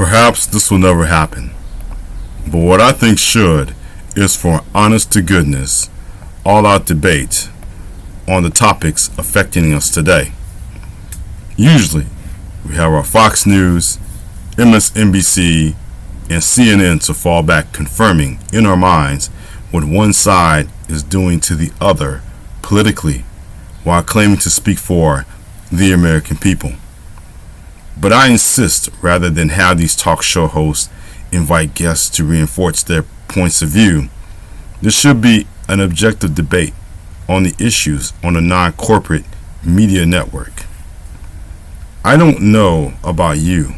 Perhaps this will never happen, but what I think should is for honest to goodness, all-out debate on the topics affecting us today. Usually, we have our Fox News, MSNBC, and CNN to fall back confirming in our minds what one side is doing to the other politically while claiming to speak for the American people. But I insist, rather than have these talk show hosts invite guests to reinforce their points of view, there should be an objective debate on the issues on a non-corporate media network. I don't know about you,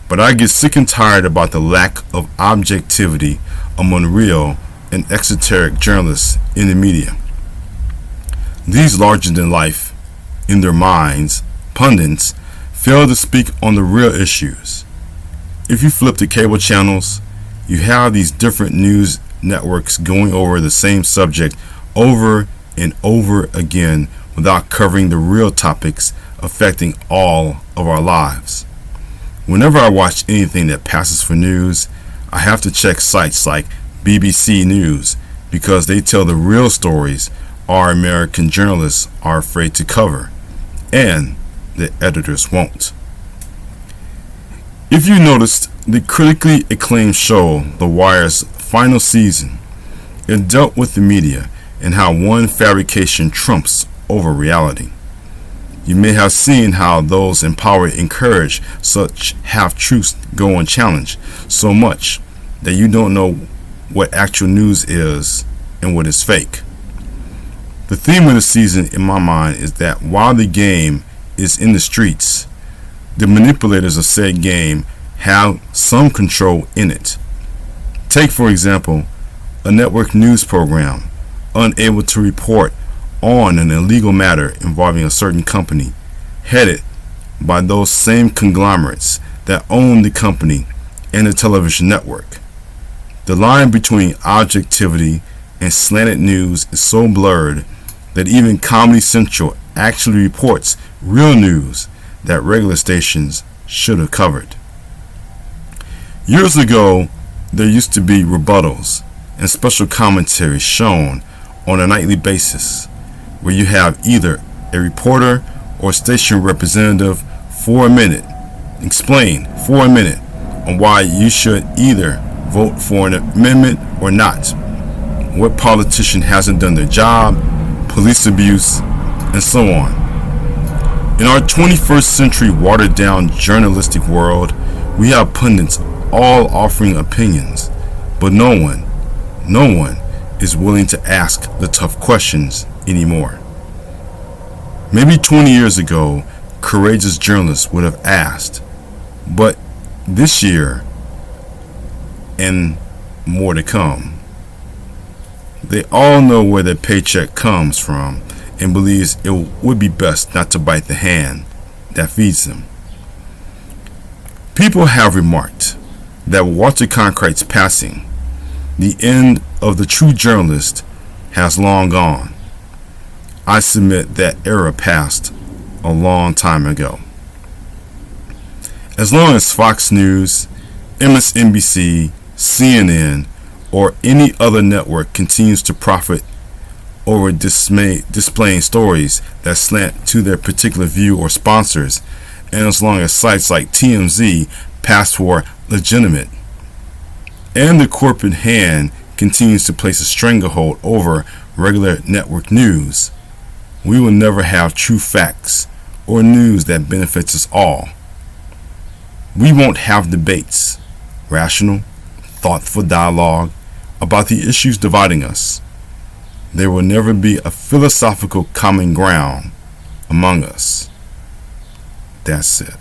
but I get sick and tired about the lack of objectivity among real and exoteric journalists in the media. These larger-than-life, in their minds, pundits fail to speak on the real issues. If you flip the cable channels, you have these different news networks going over the same subject over and over again without covering the real topics affecting all of our lives. Whenever I watch anything that passes for news, I have to check sites like BBC News because they tell the real stories our American journalists are afraid to cover, and the editors won't. If you noticed, the critically acclaimed show The Wire's final season, it dealt with the media and how one fabrication trumps over reality. You may have seen how those in power encourage such half-truths go unchallenged so much that you don't know what actual news is and what is fake. The theme of the season in my mind is that while the game is in the streets, the manipulators of said game have some control in it. Take, for example, a network news program unable to report on an illegal matter involving a certain company headed by those same conglomerates that own the company and the television network. The line between objectivity and slanted news is so blurred that even Comedy Central actually reports real news that regular stations should have covered. Years ago, there used to be rebuttals and special commentaries shown on a nightly basis, where you have either a reporter or station representative for a minute explain for a minute on why you should either vote for an amendment or not, what politician hasn't done their job, police abuse, and so on. In our 21st century watered down journalistic world, we have pundits all offering opinions, but no one is willing to ask the tough questions anymore. Maybe 20 years ago, courageous journalists would have asked, but this year and more to come, they all know where their paycheck comes from and believes it would be best not to bite the hand that feeds them. People have remarked that with Walter Cronkite's passing, the end of the true journalist has long gone. I submit that era passed a long time ago. As long as Fox News, MSNBC, CNN, or any other network continues to profit over displaying stories that slant to their particular view or sponsors, and as long as sites like TMZ pass for legitimate, and the corporate hand continues to place a stranglehold over regular network news, we will never have true facts or news that benefits us all. We won't have debates, rational, thoughtful dialogue about the issues dividing us. There will never be a philosophical common ground among us. That's it.